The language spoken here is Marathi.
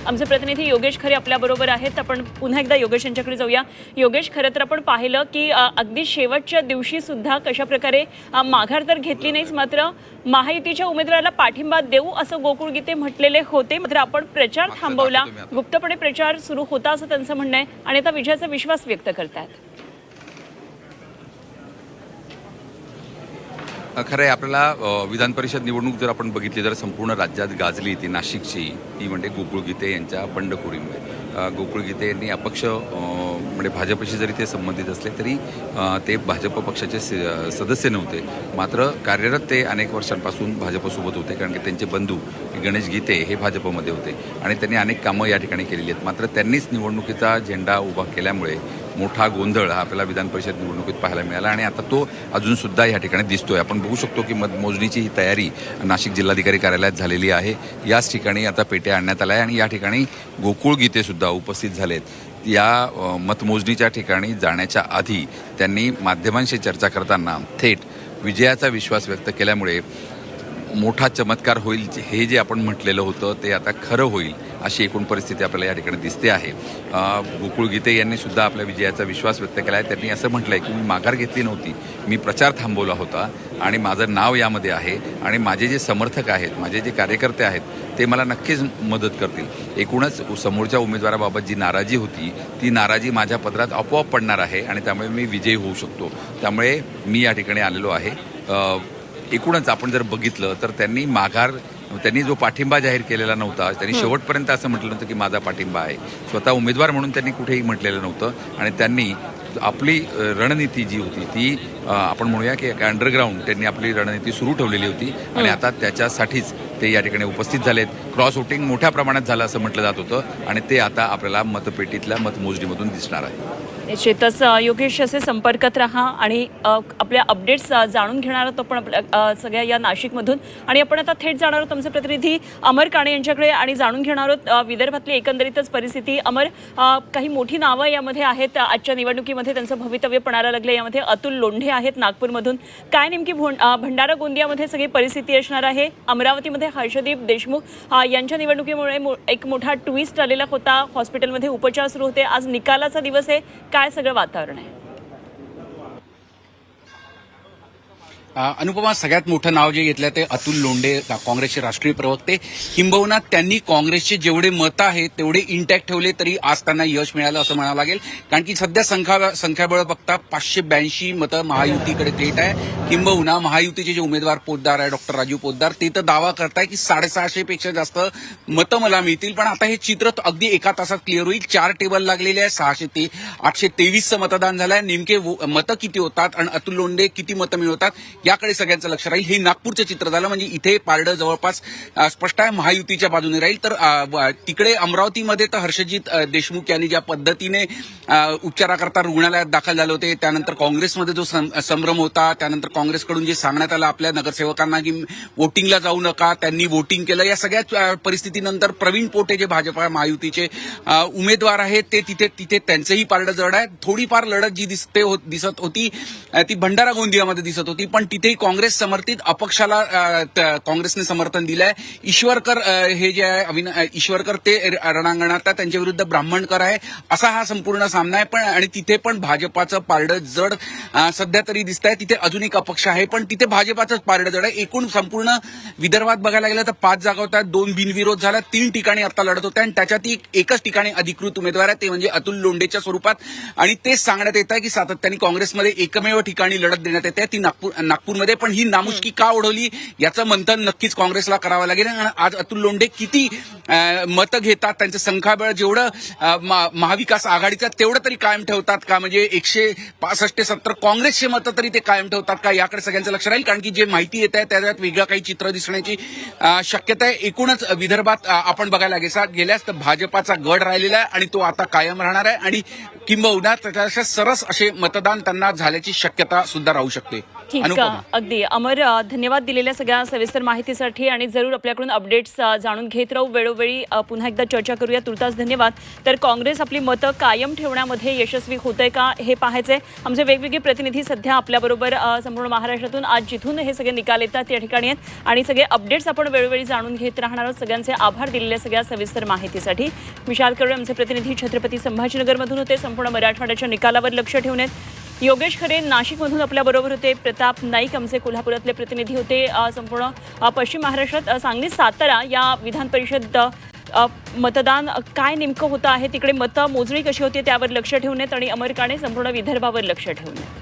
आमचे प्रतिनिधी योगेश खरे आपल्याबरोबर आहेत. आपण पुन्हा एकदा योगेश यांच्याकडे जाऊया. योगेश, खरं तर आपण पाहिलं की अगदी शेवटच्या दिवशी सुद्धा कशा प्रकारे माघार तर घेतली नाहीच, मात्र महायुतीच्या उमेदवाराला पाठिंबा देऊ असं गोकुळ गीते म्हटलेले होते. मात्र आपण प्रचार थांबवला, गुप्तपणे प्रचार सुरू होता असं त्यांचं म्हणणं आहे आणि आता विजयाचा विश्वास व्यक्त करतात. खरं आहे, आपल्याला विधान परिषद निवडणूक जर आपण बघितली तर संपूर्ण राज्यात गाजली ती नाशिकची, ती म्हणजे गोकुळ गीते यांच्या बंडखोरीमुळे. गोकुळ गीते यांनी अपक्ष म्हणजे भाजपशी जरी ते संबंधित असले तरी ते भाजप पक्षाचे सदस्य नव्हते, मात्र कार्यरत ते अनेक वर्षांपासून भाजपसोबत होते, कारण की त्यांचे बंधू गणेश गीते हे भाजपमध्ये होते आणि त्यांनी अनेक कामं या ठिकाणी केलेली आहेत. मात्र त्यांनीच निवडणुकीचा झेंडा उभा केल्यामुळे मोठा गोंधळ हा आपल्याला विधान परिषद निवडणुकीत पाहायला मिळाला आणि आता तो अजूनसुद्धा या ठिकाणी दिसतोय. आपण बघू शकतो की मतमोजणीची ही तयारी नाशिक जिल्हाधिकारी कार्यालयात झालेली आहे. याच ठिकाणी आता पेट्या आणण्यात आल्या आहे आणि या ठिकाणी गोकुळ गीते सुद्धा उपस्थित झालेत. या मतमोजणीच्या ठिकाणी जाण्याच्या आधी त्यांनी माध्यमांशी चर्चा करताना थेट विजयाचा विश्वास व्यक्त केल्यामुळे मोठा चमत्कार होईल हे जे आपण म्हटलेलं होतं ते आता खरं होईल अशी एकूण परिस्थिती आपल्याला या ठिकाणी दिसते आहे. गोकुळ गीते यांनी सुद्धा आपल्या विजयाचा विश्वास व्यक्त केला आहे. त्यांनी असं म्हटलं आहे की मी माघार घेतली नव्हती, मी प्रचार थांबवला होता आणि माझं नाव यामध्ये आहे आणि माझे जे समर्थक आहेत, माझे जे कार्यकर्ते आहेत ते मला नक्कीच मदत करतील. एकूणच समोरच्या उमेदवाराबाबत जी नाराजी होती ती नाराजी माझ्या पदरात आपोआप पडणार आहे आणि त्यामुळे मी विजयी होऊ शकतो. त्यामुळे मी या ठिकाणी आलेलो आहे. एकूणच आपण जर बघितलं तर त्यांनी जो पाठिंबा जाहीर केलेला नव्हता, त्यांनी शेवटपर्यंत असं म्हटलं नव्हतं की माझा पाठिंबा आहे. स्वतः उमेदवार म्हणून त्यांनी कुठेही म्हटलेलं नव्हतं आणि त्यांनी आपली रणनीती जी होती ती आपण म्हणूया की अंडरग्राऊंड त्यांनी आपली रणनीती सुरू ठेवलेली होती आणि आता त्याच्यासाठीच ते या ठिकाणी उपस्थित झालेत. क्रॉस वोटिंग मोठ्या प्रमाणात झालं असं म्हटलं जात होतं आणि ते आता आपल्याला मतपेटीतल्या मतमोजणीमधून दिसणार आहे. निश्चितच योगेश, असे संपर्कात राहा आणि आपल्या अपडेट्स जाणून घेणार आहोत आपण आपल्या सगळ्या या नाशिकमधून. आणि आपण आता थेट जाणार आहोत आमचे प्रतिनिधी अमर काणे यांच्याकडे आणि जाणून घेणार आहोत विदर्भातली एकंदरीतच परिस्थिती. अमर, काही मोठी नावं यामध्ये आहेत आजच्या निवडणुकीमध्ये, त्यांचं भवितव्य पणाला लागलं. यामध्ये अतुल लोंढे आहेत नागपूरमधून. काय नेमकी भंडारा गोंदियामध्ये सगळी परिस्थिती असणार आहे? अमरावतीमध्ये हर्षदीप देशमुख यांच्या निवडणुकीमुळे एक मोठा ट्विस्ट आलेला होता. हॉस्पिटलमध्ये उपचार सुरू होते. आज निकालाचा दिवस आहे. काय सगळं वातावरण आहे? अनुपमा, सगळ्यात मोठं नाव जे घेतलं ते अतुल लोंढे, काँग्रेसचे राष्ट्रीय प्रवक्ते. किंबहुना त्यांनी काँग्रेसचे जेवढे मतं आहेत तेवढे इंटॅक्ट ठेवले तरी आज त्यांना यश मिळालं असं म्हणावं लागेल. कारण की सध्या संख्याबळ बघता 582 मतं महायुतीकडे थेट आहे. किंबहुना महायुतीचे जे उमेदवार पोद्दार आहे, डॉक्टर राजू पोद्दार, ते तर दावा करताय की 650 पेक्षा जास्त मतं मला मिळतील. पण आता हे चित्र अगदी एका तासात क्लिअर होईल. 4 टेबल लागलेले आहे. 823चं मतदान झालंय. नेमके मतं किती होतात आणि अतुल लोंढे किती मतं मिळवतात याकडे सगळ्यांचं लक्ष राहील. हे नागपूरचं चित्र झालं, म्हणजे इथे पारडं जवळपास स्पष्ट आहे, महायुतीच्या बाजूने राहील. तर तिकडे अमरावतीमध्ये तर हर्षजित देशमुख यांनी ज्या पद्धतीने उपचाराकरता रुग्णालयात दाखल झाले होते, त्यानंतर काँग्रेसमध्ये जो संभ्रम होता, त्यानंतर काँग्रेसकडून जे सांगण्यात आलं आपल्या नगरसेवकांना की वोटिंगला जाऊ नका, त्यांनी वोटिंग केलं. या सगळ्या परिस्थितीनंतर प्रवीण पोटे जे भाजपा महायुतीचे उमेदवार आहेत ते तिथे त्यांचंही पारडं जड आहे. थोडीफार लढत जी दिसत होती ती भंडारा गोंदियामध्ये दिसत होती, पण तिथेही काँग्रेस समर्थित अपक्षाला काँग्रेसने समर्थन दिलंय. ईश्वरकर हे जे आहे ईश्वरकर ते रणांगणात, त्यांच्या विरुद्ध ब्राह्मणकर आहे. असा हा संपूर्ण सामना आहे. पण आणि तिथे पण भाजपाचं पारडं जड सध्या तरी दिसत आहे. तिथे अजून एक अपक्ष आहे, पण तिथे भाजपाचंच पारडं जड आहे. एकूण संपूर्ण विदर्भात बघायला गेलं तर 5 जागा होत्या, 2 बिनविरोध झाल्या, 3 ठिकाणी आता लढत होत्या आणि त्याच्यात एकच ठिकाणी अधिकृत उमेदवार आहे, ते म्हणजे अतुल लोंढेच्या स्वरूपात. आणि तेच सांगण्यात येत आहे की सातत्याने काँग्रेसमध्ये एकमेव ठिकाणी लढत देण्यात येते, ती नागपूरमध्ये. पण ही नामुष्की का ओढवली याचं मंथन नक्कीच काँग्रेसला करावं लागेल. आणि आज अतुल लोंढे किती मतं घेतात, त्यांचं संख्याबळ जेवढं महाविकास आघाडीचं तेवढं तरी कायम ठेवतात का, म्हणजे 165 ते 70 काँग्रेसचे मतं तरी ते कायम ठेवतात का, याकडे सगळ्यांचं लक्ष राहील. कारण की जे माहिती येत आहे त्याच्यात वेगळं काही चित्र दिसण्याची शक्यता आहे. एकूणच विदर्भात आपण बघायला गेल्यास तर भाजपाचा गड राहिलेला आहे आणि तो आता कायम राहणार आहे आणि किंबहुना त्याच्या सरस असे मतदान त्यांना झाल्याची शक्यता सुद्धा राहू शकते. ठीक अनुपमा. अगदी अमर, धन्यवाद दिलेल्या सगळ्या सविस्तर माहितीसाठी आणि जरूर आपल्याकडून अपडेट्स जाणून घेत राहू. वेळोवेळी पुन्हा एकदा चर्चा करूया. तुर्तास धन्यवाद. तर काँग्रेस आपली मतं कायम ठेवण्यामध्ये यशस्वी होतंय का हे पाहायचंय. आमचे वेगवेगळे प्रतिनिधी सध्या आपल्याबरोबर संपूर्ण महाराष्ट्रातून आज जिथून हे सगळे निकाल येतात त्या ठिकाणी आहेत आणि सगळे अपडेट्स आपण वेळोवेळी जाणून घेत राहणार आहोत. सगळ्यांचे आभार दिलेल्या सगळ्या सविस्तर माहितीसाठी. विशाल कवडे आमचे प्रतिनिधी छत्रपती संभाजीनगरमधून होते. संपूर्ण मराठवाड्याच्या निकालावर लक्ष ठेवून योगेश खरे नाशिकमधून आपल्याबरोबर होते. प्रताप नाईक आमचे कोल्हापुरातले प्रतिनिधी होते. संपूर्ण पश्चिम महाराष्ट्रात सांगली सातारा या विधान परिषद मतदान काय नेमकं होतं आहे, तिकडे मतं मोजणी कशी होती त्यावर लक्ष ठेवण्यात आणि अमर काणे संपूर्ण विदर्भावर लक्ष ठेवण्यात.